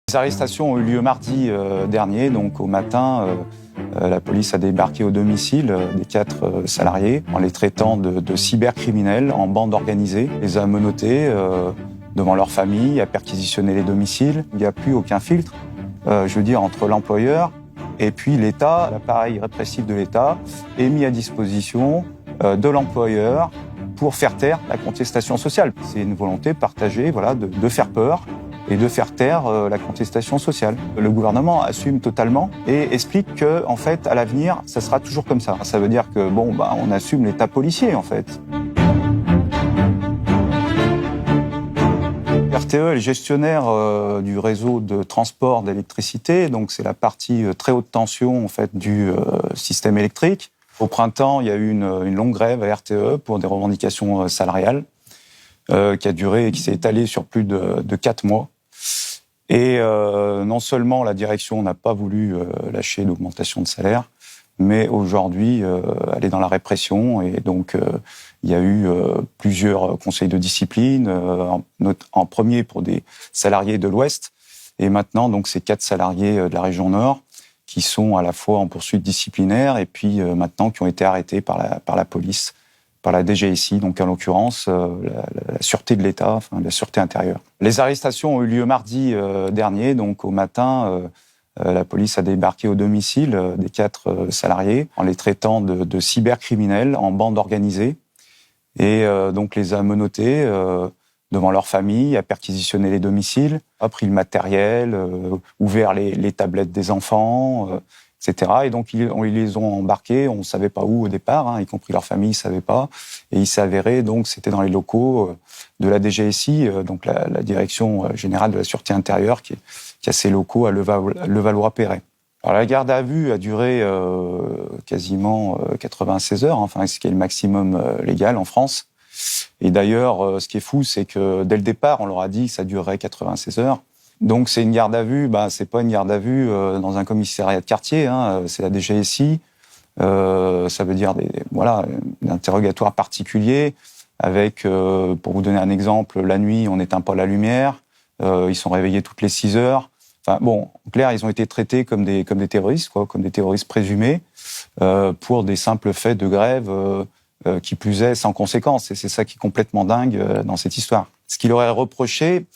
Les arrestations ont eu lieu mardi dernier, donc au matin, la police a débarqué au domicile des 4 salariés en les traitant de cybercriminels en bande organisée, les a menottés devant leur famille, a perquisitionné les domiciles. Il n'y a plus aucun filtre, entre l'employeur et puis l'État. L'appareil répressif de l'État est mis à disposition de l'employeur pour faire taire la contestation sociale. C'est une volonté partagée, de faire peur et de faire taire la contestation sociale. Le gouvernement assume totalement et explique que, en fait, à l'avenir, ça sera toujours comme ça. Ça veut dire que, on assume l'état policier, en fait. RTE est le gestionnaire du réseau de transport d'électricité, donc c'est la partie très haute tension, en fait, du système électrique. Au printemps, il y a eu une longue grève à RTE pour des revendications salariales qui a duré et qui s'est étalée sur plus de 4 mois. Et non seulement la direction n'a pas voulu lâcher l'augmentation de salaire, mais aujourd'hui, elle est dans la répression. Et donc, il y a eu plusieurs conseils de discipline, en premier pour des salariés de l'Ouest, et maintenant, donc, ces 4 salariés de la région Nord qui sont à la fois en poursuite disciplinaire et puis maintenant qui ont été arrêtés par la police, par la DGSI, donc en l'occurrence la sûreté de l'État, la sûreté intérieure. Les arrestations ont eu lieu mardi dernier, donc au matin, la police a débarqué au domicile des 4 salariés en les traitant de cybercriminels en bande organisée et donc les a menottés devant leur famille, a perquisitionné les domiciles, a pris le matériel, ouvert les tablettes des enfants, etc. Et donc, ils les ont embarqués, on ne savait pas où au départ, y compris leur famille, ils ne savaient pas. Et il s'est avéré, donc, c'était dans les locaux de la DGSI, donc la Direction Générale de la Sûreté Intérieure, qui a ses locaux à Levallois-Perret. Alors, la garde à vue a duré quasiment 96 heures, ce qui est le maximum légal en France. Et d'ailleurs, ce qui est fou, c'est que dès le départ, on leur a dit que ça durerait 96 heures. Donc c'est une garde à vue, c'est pas une garde à vue dans un commissariat de quartier, c'est la DGSI. Ça veut dire un interrogatoire particulier avec, pour vous donner un exemple, la nuit, on n'éteint pas la lumière, ils sont réveillés toutes les 6 heures. En clair, ils ont été traités comme des terroristes, comme des terroristes présumés, pour des simples faits de grève qui plus est sans conséquence. Et c'est ça qui est complètement dingue dans cette histoire. Ce qu'il aurait reproché,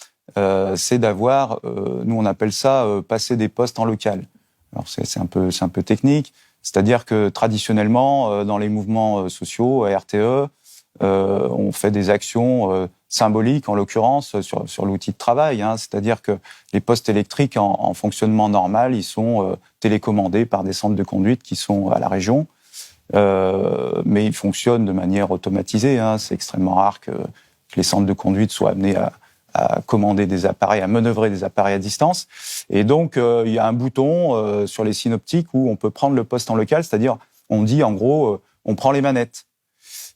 c'est d'avoir, nous on appelle ça passer des postes en local. Alors c'est un peu technique, c'est-à-dire que traditionnellement dans les mouvements sociaux à RTE, on fait des actions symboliques en l'occurrence sur l'outil de travail, c'est-à-dire que les postes électriques en fonctionnement normal, ils sont télécommandés par des centres de conduite qui sont à la région. Mais ils fonctionnent de manière automatisée. C'est extrêmement rare que les centres de conduite soient amenés à commander des appareils, à manœuvrer des appareils à distance. Et donc, il y a un bouton sur les synoptiques où on peut prendre le poste en local, c'est-à-dire, on dit en gros, on prend les manettes.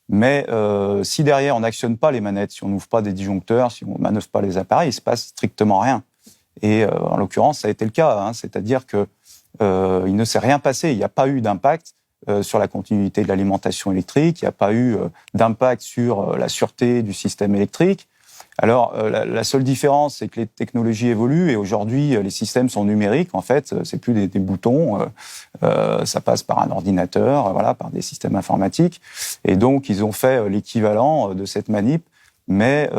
Mais si derrière, on n'actionne pas les manettes, si on n'ouvre pas des disjoncteurs, si on ne manœuvre pas les appareils, il ne se passe strictement rien. Et en l'occurrence, ça a été le cas. C'est-à-dire que il ne s'est rien passé, il n'y a pas eu d'impact sur la continuité de l'alimentation électrique, il n'y a pas eu d'impact sur la sûreté du système électrique. Alors, la seule différence, c'est que les technologies évoluent et aujourd'hui, les systèmes sont numériques. En fait, c'est plus des boutons, ça passe par un ordinateur, par des systèmes informatiques. Et donc, ils ont fait l'équivalent de cette manip, mais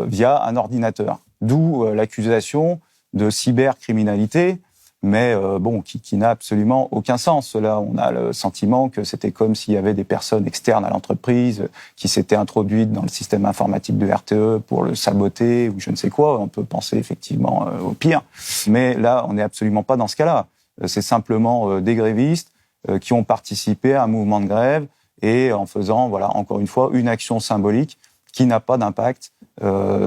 via un ordinateur. D'où l'accusation de cybercriminalité, mais qui n'a absolument aucun sens. Là, on a le sentiment que c'était comme s'il y avait des personnes externes à l'entreprise qui s'étaient introduites dans le système informatique de RTE pour le saboter ou je ne sais quoi. On peut penser effectivement au pire. Mais là, on n'est absolument pas dans ce cas-là. C'est simplement des grévistes qui ont participé à un mouvement de grève et en faisant, encore une fois, une action symbolique qui n'a pas d'impact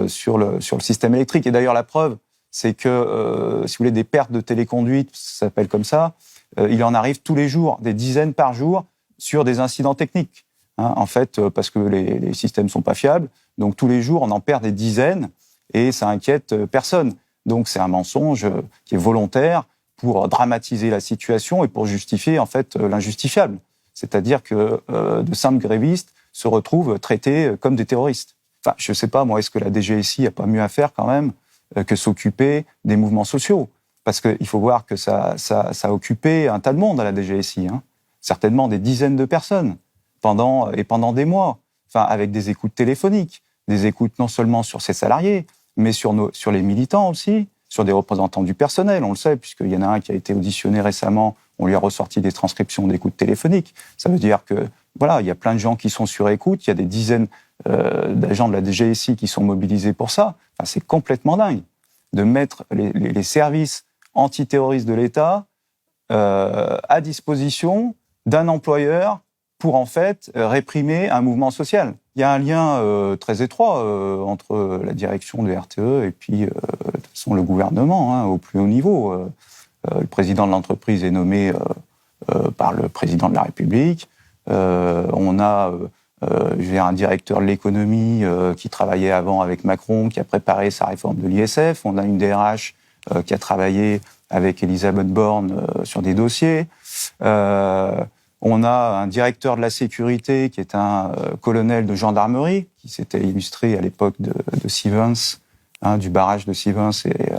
sur le système électrique. Et d'ailleurs, la preuve, c'est que, si vous voulez, des pertes de téléconduite, ça s'appelle comme ça, il en arrive tous les jours, des dizaines par jour, sur des incidents techniques. En fait, parce que les systèmes sont pas fiables, donc tous les jours, on en perd des dizaines, et ça inquiète personne. Donc c'est un mensonge qui est volontaire pour dramatiser la situation et pour justifier, en fait, l'injustifiable. C'est-à-dire que de simples grévistes se retrouvent traités comme des terroristes. Je sais pas, moi, est-ce que la DGSI a pas mieux à faire quand même que s'occuper des mouvements sociaux. Parce qu'il faut voir que ça a occupé un tas de monde à la DGSI, hein. Certainement des dizaines de personnes, pendant des mois, enfin, avec des écoutes téléphoniques, des écoutes non seulement sur ses salariés, mais sur les militants aussi, sur des représentants du personnel, on le sait, puisqu'il y en a un qui a été auditionné récemment, on lui a ressorti des transcriptions d'écoutes téléphoniques. Ça veut dire que, voilà, il y a plein de gens qui sont sur écoute, il y a des dizaines d'agents de la DGSI qui sont mobilisés pour ça. Enfin, c'est complètement dingue de mettre les services antiterroristes de l'État à disposition d'un employeur pour en fait réprimer un mouvement social. Il y a un lien très étroit entre la direction de RTE et puis de toute façon le gouvernement, hein, au plus haut niveau. Le président de l'entreprise est nommé par le président de la République. On a un directeur de l'économie qui travaillait avant avec Macron, qui a préparé sa réforme de l'ISF. On a une DRH qui a travaillé avec Elisabeth Borne sur des dossiers. On a un directeur de la sécurité qui est un colonel de gendarmerie, qui s'était illustré à l'époque de Sivens, hein, du barrage de Sivens et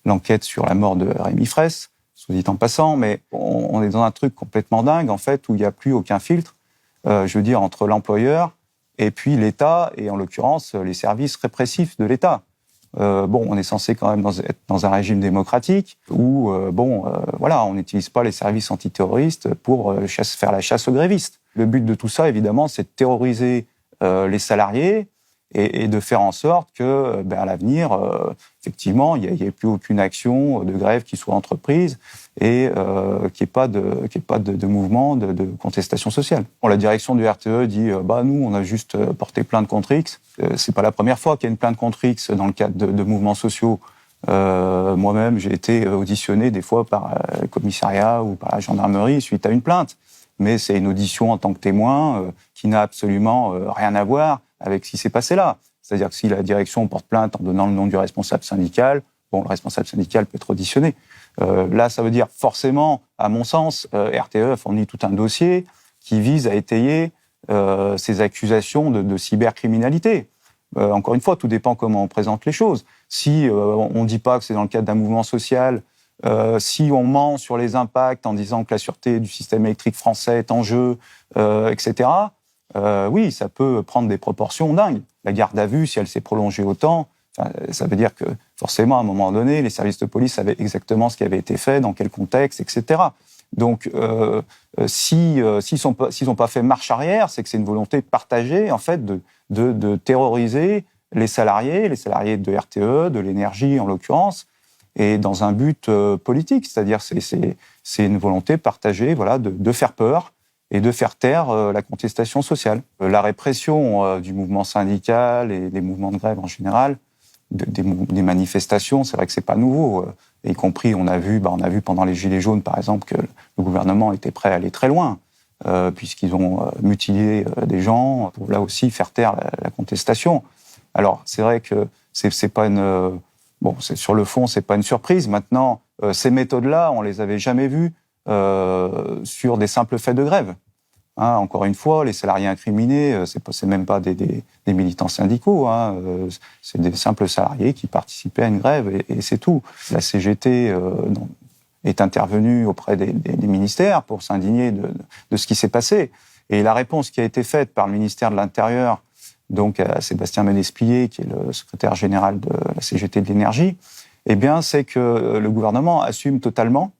l'enquête sur la mort de Rémi Fraisse, soit dit en passant. Mais on est dans un truc complètement dingue, en fait, où il n'y a plus aucun filtre, je veux dire, entre l'employeur et puis l'État, et en l'occurrence, les services répressifs de l'État. On est censé quand même être dans un régime démocratique où, voilà, on n'utilise pas les services antiterroristes pour faire la chasse aux grévistes. Le but de tout ça, évidemment, c'est de terroriser les salariés et de faire en sorte que, à l'avenir, effectivement, il n'y ait plus aucune action de grève qui soit entreprise et qu'il n'y ait pas de mouvement de contestation sociale. Bon, la direction du RTE dit nous, on a juste porté plainte contre X. C'est pas la première fois qu'il y a une plainte contre X dans le cadre de mouvements sociaux. Moi-même, j'ai été auditionné des fois par le commissariat ou par la gendarmerie suite à une plainte. Mais c'est une audition en tant que témoin qui n'a absolument rien à voir avec ce qui s'est passé là. C'est-à-dire que si la direction porte plainte en donnant le nom du responsable syndical, le responsable syndical peut être auditionné. Là, ça veut dire forcément, à mon sens, RTE a fourni tout un dossier qui vise à étayer ces accusations de cybercriminalité. Encore une fois, tout dépend comment on présente les choses. Si on ne dit pas que c'est dans le cadre d'un mouvement social, si on ment sur les impacts en disant que la sûreté du système électrique français est en jeu, etc., oui, ça peut prendre des proportions dingues. La garde à vue, si elle s'est prolongée autant, ça veut dire que forcément, à un moment donné, les services de police savaient exactement ce qui avait été fait, dans quel contexte, etc. Donc, s'ils n'ont pas fait marche arrière, c'est que c'est une volonté partagée, en fait, de terroriser les salariés de RTE, de l'énergie en l'occurrence, et dans un but politique, c'est-à-dire c'est une volonté partagée, voilà, de faire peur et de faire taire la contestation sociale. La répression du mouvement syndical et des mouvements de grève en général, des manifestations, c'est vrai que c'est pas nouveau. Y compris, on a vu pendant les Gilets jaunes, par exemple, que le gouvernement était prêt à aller très loin, puisqu'ils ont mutilé des gens pour là aussi faire taire la contestation. Alors, c'est vrai que c'est pas une sur le fond, c'est pas une surprise. Maintenant, ces méthodes-là, on les avait jamais vues sur des simples faits de grève. Hein, encore une fois, les salariés incriminés, c'est même pas des militants syndicaux. Hein, c'est des simples salariés qui participaient à une grève et c'est tout. La CGT est intervenue auprès des ministères pour s'indigner de ce qui s'est passé. Et la réponse qui a été faite par le ministère de l'Intérieur, donc à Sébastien Menespillet, qui est le secrétaire général de la CGT de l'énergie, eh bien, c'est que le gouvernement assume totalement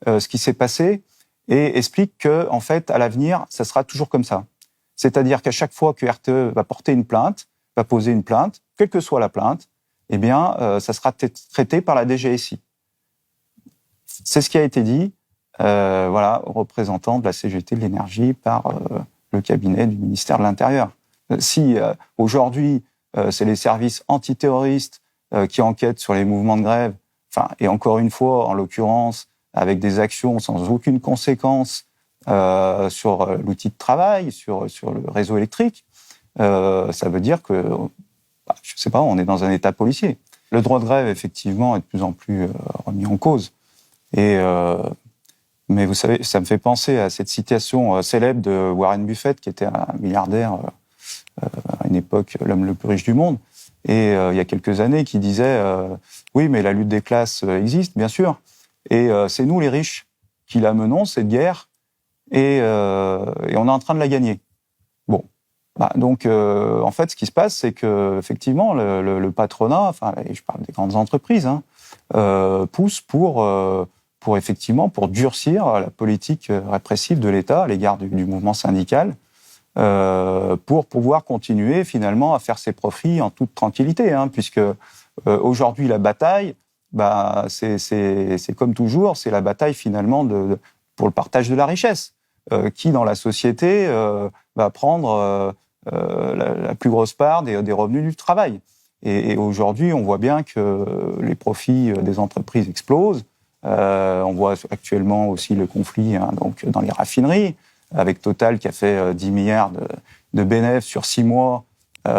ce qui s'est passé et explique que, en fait, à l'avenir, ça sera toujours comme ça. C'est-à-dire qu'à chaque fois que RTE va porter une plainte, va poser une plainte, quelle que soit la plainte, eh bien, ça sera traité par la DGSI. C'est ce qui a été dit, aux représentants de la CGT de l'énergie par le cabinet du ministère de l'Intérieur. Si aujourd'hui, c'est les services antiterroristes qui enquêtent sur les mouvements de grève, et encore une fois, en l'occurrence, avec des actions sans aucune conséquence sur l'outil de travail, sur le réseau électrique, ça veut dire que, je sais pas, on est dans un état policier. Le droit de grève, effectivement, est de plus en plus remis en cause. Mais vous savez, ça me fait penser à cette citation célèbre de Warren Buffett, qui était un milliardaire à une époque, l'homme le plus riche du monde, et il y a quelques années qui disait oui, mais la lutte des classes existe, bien sûr, et c'est nous les riches qui la menons, cette guerre, et on est en train de la gagner. Bon. Donc, en fait, ce qui se passe, c'est que effectivement, le patronat, enfin, je parle des grandes entreprises, pousse pour durcir la politique répressive de l'État à l'égard du mouvement syndical, pour pouvoir continuer finalement à faire ses profits en toute tranquillité, puisque aujourd'hui la bataille, c'est comme toujours, c'est la bataille finalement pour le partage de la richesse. Qui dans la société va prendre la plus grosse part des revenus du travail. Et aujourd'hui, on voit bien que les profits des entreprises explosent. On voit actuellement aussi le conflit donc dans les raffineries, avec Total qui a fait 10 milliards de bénéfices sur 6 mois, qui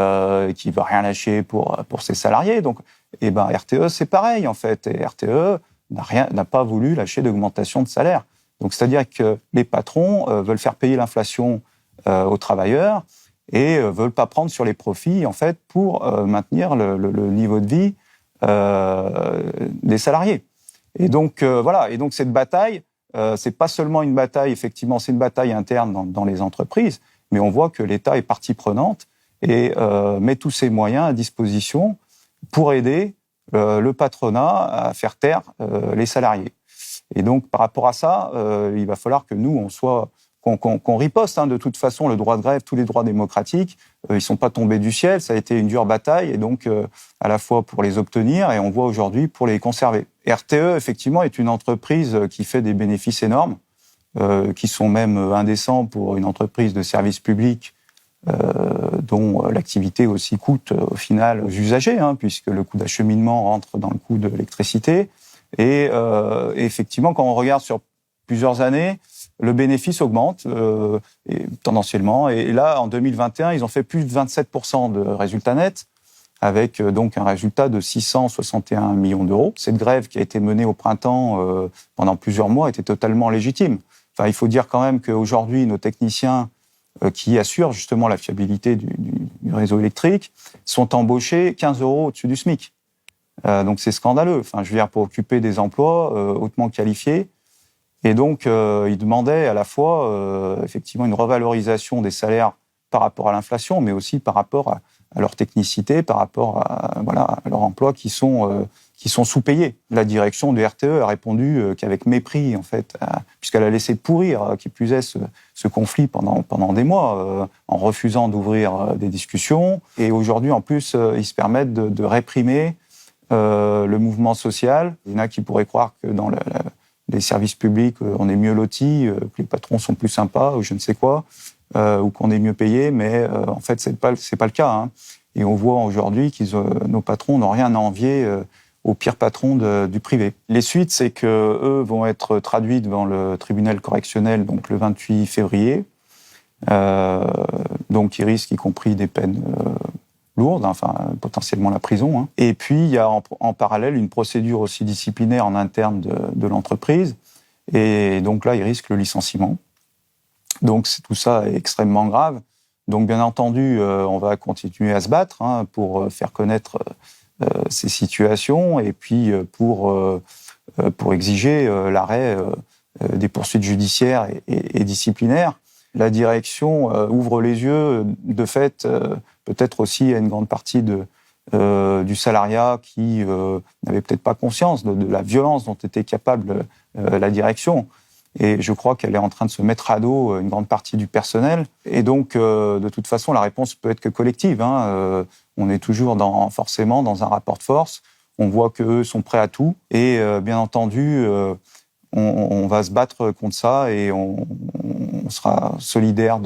ne veut rien lâcher pour ses salariés. Donc, RTE, c'est pareil en fait. Et RTE n'a pas voulu lâcher d'augmentation de salaire. Donc, c'est-à-dire que les patrons veulent faire payer l'inflation aux travailleurs et veulent pas prendre sur les profits, en fait, pour maintenir le niveau de vie des salariés. Et donc, voilà. Et donc, cette bataille, c'est pas seulement une bataille, effectivement, c'est une bataille interne dans les entreprises, mais on voit que l'État est partie prenante et met tous ses moyens à disposition pour aider le patronat à faire taire les salariés. Et donc, par rapport à ça, il va falloir que nous, qu'on riposte. De toute façon, le droit de grève, tous les droits démocratiques, ils sont pas tombés du ciel. Ça a été une dure bataille, et donc à la fois pour les obtenir, et on voit aujourd'hui pour les conserver. RTE, effectivement, est une entreprise qui fait des bénéfices énormes, qui sont même indécents pour une entreprise de service public, dont l'activité aussi coûte au final aux usagers, puisque le coût d'acheminement rentre dans le coût de l'électricité. Et effectivement, quand on regarde sur plusieurs années, le bénéfice augmente tendanciellement. Et là, en 2021, ils ont fait plus de 27% de résultats nets, avec donc un résultat de 661 millions d'euros. Cette grève qui a été menée au printemps pendant plusieurs mois était totalement légitime. Enfin, il faut dire quand même qu'aujourd'hui, nos techniciens qui assurent justement la fiabilité du réseau électrique sont embauchés 15 euros au-dessus du SMIC. Donc c'est scandaleux. Enfin, je veux dire, pour occuper des emplois hautement qualifiés. Et donc, ils demandaient à la fois, effectivement, une revalorisation des salaires par rapport à l'inflation, mais aussi par rapport à leur technicité, par rapport à leur emploi qui sont sous-payés. La direction de RTE a répondu qu'avec mépris, en fait, puisqu'elle a laissé pourrir, qui plus est, ce conflit pendant des mois, en refusant d'ouvrir des discussions. Et aujourd'hui, en plus, ils se permettent de réprimer le mouvement social. Il y en a qui pourraient croire que dans les services publics, on est mieux lotis, que les patrons sont plus sympas, ou je ne sais quoi, ou qu'on est mieux payé, mais en fait, c'est pas le cas. Et on voit aujourd'hui que nos patrons n'ont rien à envier aux pires patrons du privé. Les suites, c'est que eux vont être traduits devant le tribunal correctionnel donc le 28 février. Donc, ils risquent y compris des peines lourde, potentiellement la prison. Et puis, il y a en parallèle une procédure aussi disciplinaire en interne de l'entreprise. Et donc là, il risque le licenciement. Donc, tout ça est extrêmement grave. Donc, bien entendu, on va continuer à se battre pour faire connaître ces situations et puis pour exiger l'arrêt des poursuites judiciaires et disciplinaires. La direction ouvre les yeux, de fait, peut-être aussi à une grande partie du salariat qui n'avait peut-être pas conscience de la violence dont était capable la direction. Et je crois qu'elle est en train de se mettre à dos une grande partie du personnel. Et donc, de toute façon, la réponse peut être que collective. On est toujours forcément dans un rapport de force. On voit qu'eux sont prêts à tout. Et bien entendu, on va se battre contre ça et on sera solidaire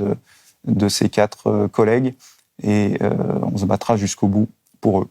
de ces 4 collègues et on se battra jusqu'au bout pour eux.